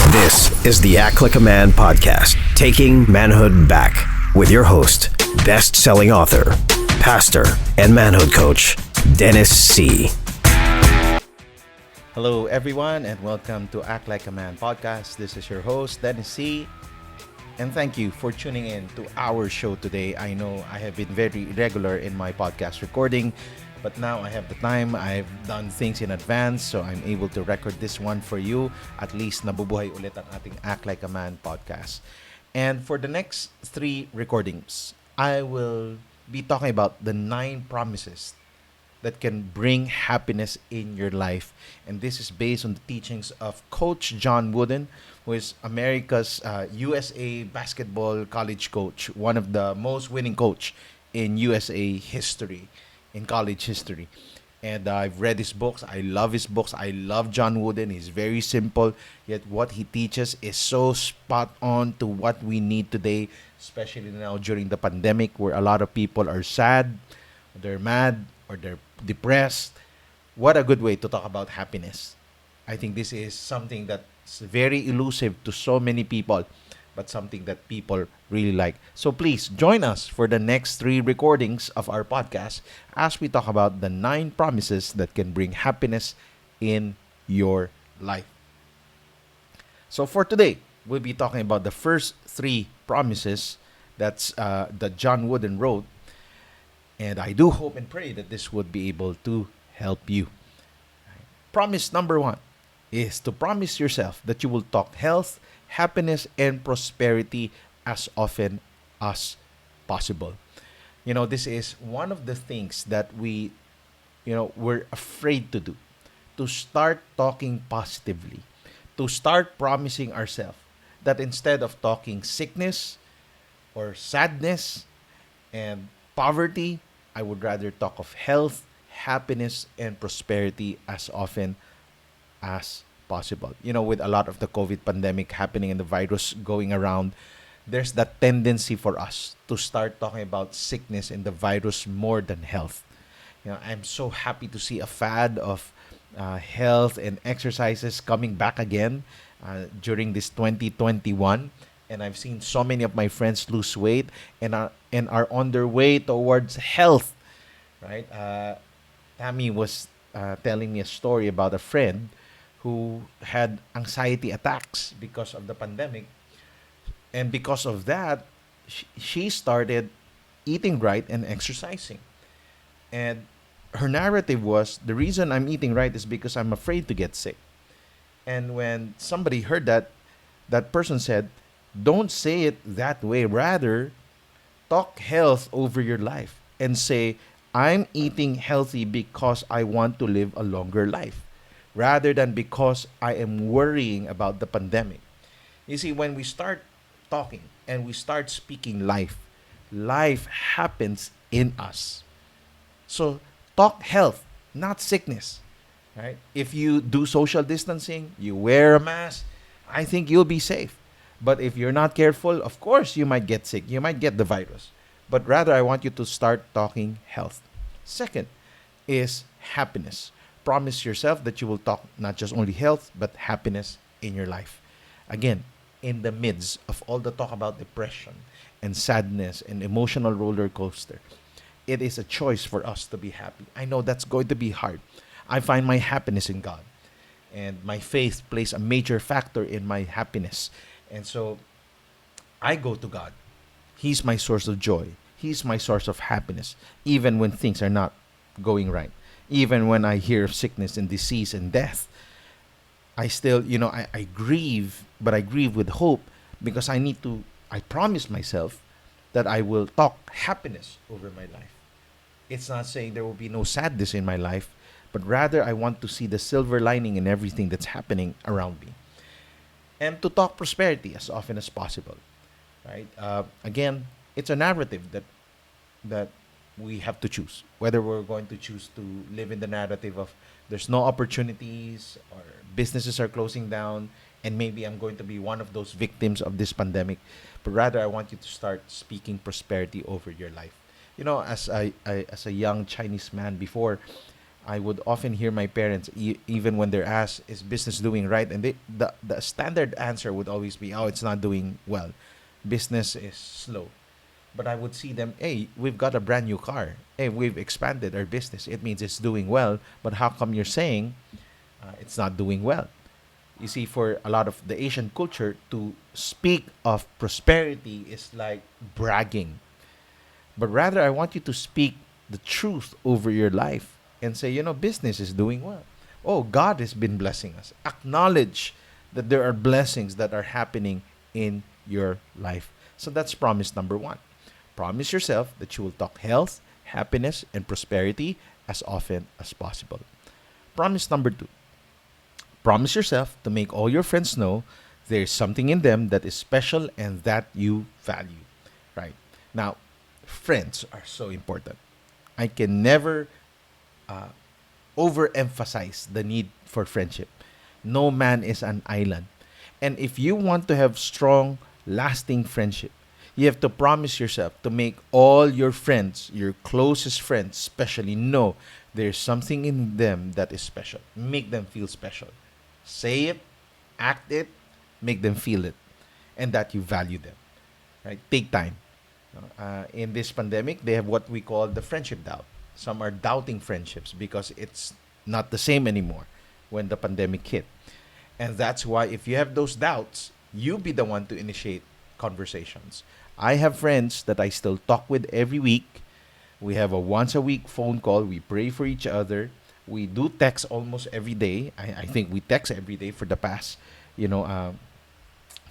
This is the Act Like a Man podcast, taking manhood back with your host, best-selling author, pastor, and manhood coach, Dennis C. Hello, everyone, and welcome to Act Like a Man podcast. This is your host, Dennis C. And thank you for tuning in to our show today. I know I have been very irregular in my podcast recording, but now I have the time. I've done things in advance, so I'm able to record this one for you. At least nabubuhay ulit ang ating Act Like a Man podcast. And for the next 3 recordings, I will be talking about the 9 promises that can bring happiness in your life. And this is based on the teachings of Coach John Wooden, who is America's USA basketball college coach, one of the most winning coach in USA history, in college history. And I've read his books. I love his books. I love John Wooden. He's very simple, yet what he teaches is so spot on to what we need today, especially now during the pandemic where a lot of people are sad, they're mad, or they're depressed. What a good way to talk about happiness. I think this is something that's very elusive to so many people, but something that people really like. So please join us for the next 3 recordings of our podcast as we talk about the 9 promises that can bring happiness in your life. So for today, we'll be talking about the first 3 promises that John Wooden wrote. And I do hope and pray that this would be able to help you. Promise number 1 is to promise yourself that you will talk health, happiness, and prosperity as often as possible. You know, this is one of the things that we're afraid to do. To start talking positively. To start promising ourselves that instead of talking sickness or sadness and poverty, I would rather talk of health, happiness, and prosperity as often as possible. You know, with a lot of the COVID pandemic happening and the virus going around, there's that tendency for us to start talking about sickness and the virus more than health. You know, I'm so happy to see a fad of health and exercises coming back again during this 2021. And I've seen so many of my friends lose weight and are on their way towards health, right? Tammy was telling me a story about a friend who had anxiety attacks because of the pandemic. And because of that, she started eating right and exercising. And her narrative was, the reason I'm eating right is because I'm afraid to get sick. And when somebody heard that, that person said, don't say it that way. Rather, talk health over your life and say, I'm eating healthy because I want to live a longer life, rather than because I am worrying about the pandemic. You see, when we start talking and we start speaking life, life happens in us. So talk health, not sickness, right? If you do social distancing, you wear a mask, I think you'll be safe. But if you're not careful, of course, you might get sick. You might get the virus. But rather, I want you to start talking health. Second is happiness. Promise yourself that you will talk not just only health, but happiness in your life. Again, in the midst of all the talk about depression and sadness and emotional roller coaster, it is a choice for us to be happy. I know that's going to be hard. I find my happiness in God. And my faith plays a major factor in my happiness. And so I go to God. He's my source of joy. He's my source of happiness, even when things are not going right. Even when I hear of sickness and disease and death, I still, I grieve, but I grieve with hope because I promise myself that I will talk happiness over my life. It's not saying there will be no sadness in my life, but rather I want to see the silver lining in everything that's happening around me. And to talk prosperity as often as possible, right? Again, it's a narrative that we have to choose. Whether we're going to choose to live in the narrative of there's no opportunities or businesses are closing down and maybe I'm going to be one of those victims of this pandemic, but rather I want you to start speaking prosperity over your life. You know, as a young Chinese man before, I would often hear my parents, even when they're asked, "Is business doing right?" And the standard answer would always be, "Oh, it's not doing well. Business is slow." But I would see them, "Hey, we've got a brand new car. Hey, we've expanded our business. It means it's doing well. But how come you're saying it's not doing well?" You see, for a lot of the Asian culture, to speak of prosperity is like bragging. But rather, I want you to speak the truth over your life and say, business is doing well. Oh, God has been blessing us. Acknowledge that there are blessings that are happening in your life. So that's promise number one. Promise yourself that you will talk health, happiness, and prosperity as often as possible. Promise number two. Promise yourself to make all your friends know there is something in them that is special and that you value. Right? Now, friends are so important. I can never uh, overemphasize the need for friendship. No man is an island. And if you want to have strong, lasting friendship, you have to promise yourself to make all your friends, your closest friends, especially, know there's something in them that is special. Make them feel special. Say it, act it, make them feel it, and that you value them. Right? Take time. In this pandemic, they have what we call the friendship doubt. Some are doubting friendships because it's not the same anymore when the pandemic hit. And that's why, if you have those doubts, you be the one to initiate conversations. I have friends that I still talk with every week. We have a once a week phone call. We pray for each other. We do text almost every day. I think we text every day for the past,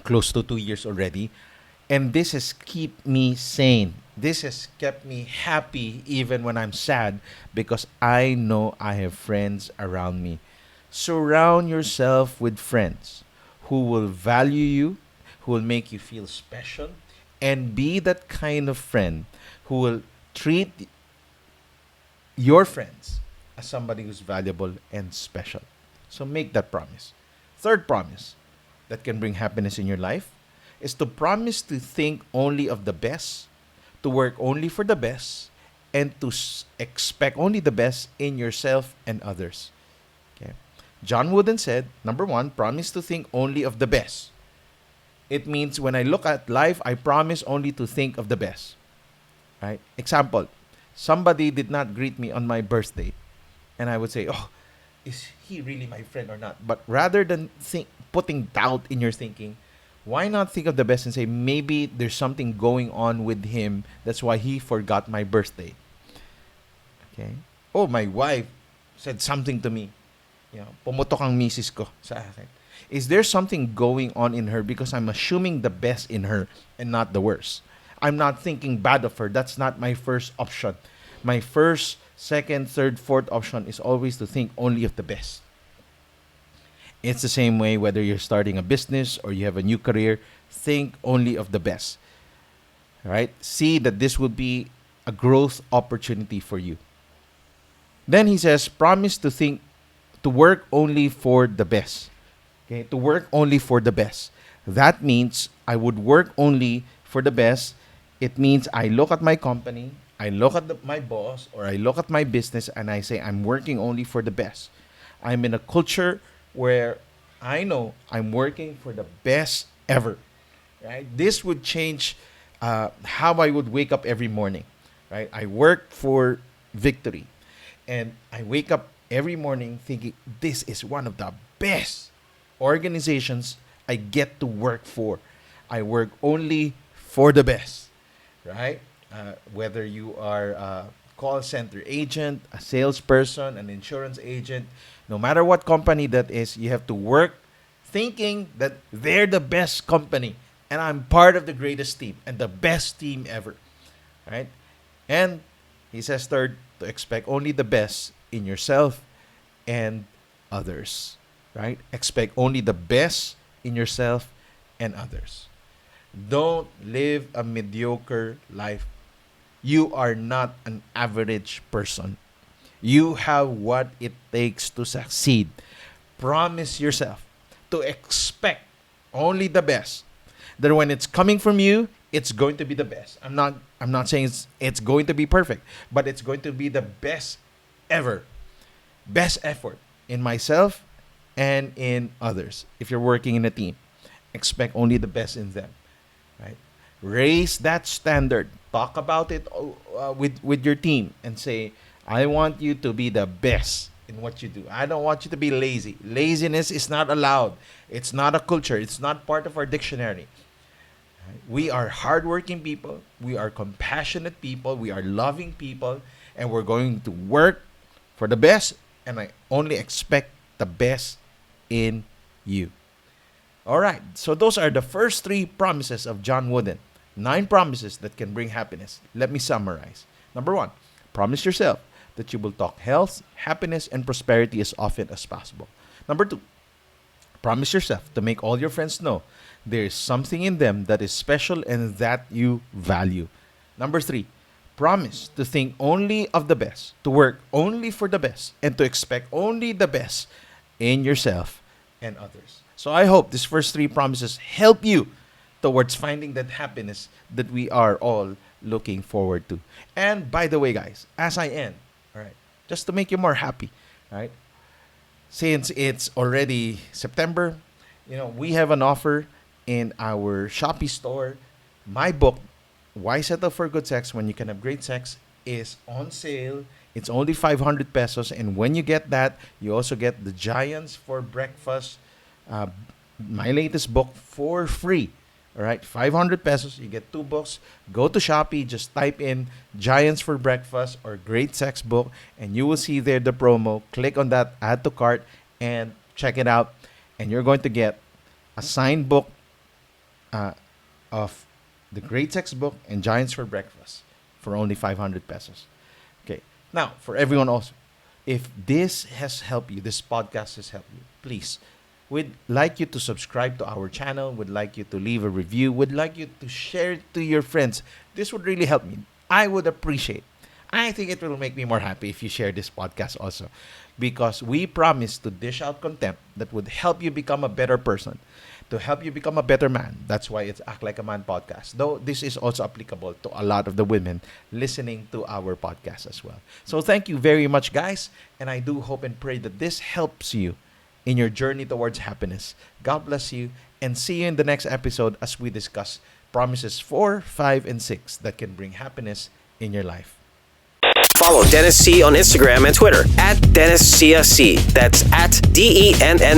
close to 2 years already. And this has kept me sane. This has kept me happy even when I'm sad, because I know I have friends around me. Surround yourself with friends who will value you, who will make you feel special, and be that kind of friend who will treat your friends as somebody who's valuable and special. So make that promise. Third promise that can bring happiness in your life is to promise to think only of the best, to work only for the best, and to expect only the best in yourself and others. Okay. John Wooden said, number one, promise to think only of the best. It means when I look at life, I promise only to think of the best. Right? Example, somebody did not greet me on my birthday. And I would say, "Oh, is he really my friend or not?" But rather than putting doubt in your thinking, why not think of the best and say, maybe there's something going on with him. That's why he forgot my birthday. Okay? Oh, my wife said something to me. Pumutok ang misis ko sa akin. Is there something going on in her, because I'm assuming the best in her and not the worst? I'm not thinking bad of her. That's not my first option. My first, second, third, fourth option is always to think only of the best. It's the same way whether you're starting a business or you have a new career. Think only of the best. Right? See that this will be a growth opportunity for you. Then he says, promise to work only for the best. Okay? To work only for the best. That means I would work only for the best. It means I look at my company, I look at my boss, or I look at my business, and I say I'm working only for the best. I'm in a culture where I know I'm working for the best ever. Right? This would change how I would wake up every morning. Right? I work for victory, and I wake up every morning thinking this is one of the best organizations I get to work for. I work only for the best. Right? Whether you are a call center agent, a salesperson, an insurance agent, no matter what company that is, you have to work thinking that they're the best company and I'm part of the greatest team and the best team ever. Right? And he says third, to expect only the best in yourself and others. Right? Expect only the best in yourself and others. Don't live a mediocre life. You are not an average person. You have what it takes to succeed. Promise yourself to expect only the best. That when it's coming from you, it's going to be the best. I'm not saying it's going to be perfect, but it's going to be the best ever. best effort in myself and in others. If you're working in a team, expect only the best in them, right? Raise that standard. Talk about it with your team and say, I want you to be the best in what you do. I don't want you to be lazy. Laziness is not allowed. It's not a culture. It's not part of our dictionary. Right? We are hardworking people. We are compassionate people. We are loving people. And we're going to work for the best. And I only expect the best in you. All right. So those are the first 3 promises of John Wooden. 9 promises that can bring happiness. Let me summarize. Number 1, promise yourself that you will talk health, happiness, and prosperity as often as possible. Number 2, promise yourself to make all your friends know there is something in them that is special and that you value. Number 3, promise to think only of the best, to work only for the best, and to expect only the best in yourself and others. So I hope these first 3 promises help you towards finding that happiness that we are all looking forward to. And by the way, guys, as I end, all right, just to make you more happy, right? Since it's already September, we have an offer in our Shopee store. My book, Why Settle for Good Sex When You Can Have Great Sex, is on sale. It's only 500 pesos. And when you get that, you also get the Giants for Breakfast, my latest book, for free. All right, 500 pesos. You get 2 books. Go to Shopee. Just type in Giants for Breakfast or Great Sex Book, and you will see there the promo. Click on that, add to cart, and check it out. And you're going to get a signed book of the Great Sex Book and Giants for Breakfast for only 500 pesos. Okay. Now, for everyone also, if this has helped you, this podcast has helped you, please, we'd like you to subscribe to our channel. We'd like you to leave a review. We'd like you to share it to your friends. This would really help me. I would appreciate. I think it will make me more happy if you share this podcast also, because we promise to dish out content that would help you become a better person, to help you become a better man. That's why it's Act Like a Man podcast. Though this is also applicable to a lot of the women listening to our podcast as well. So thank you very much, guys. And I do hope and pray that this helps you in your journey towards happiness. God bless you, and see you in the next episode as we discuss promises 4, 5, and 6 that can bring happiness in your life. Follow Dennis C on Instagram and Twitter at Dennis CSC. That's at DennisSiasy.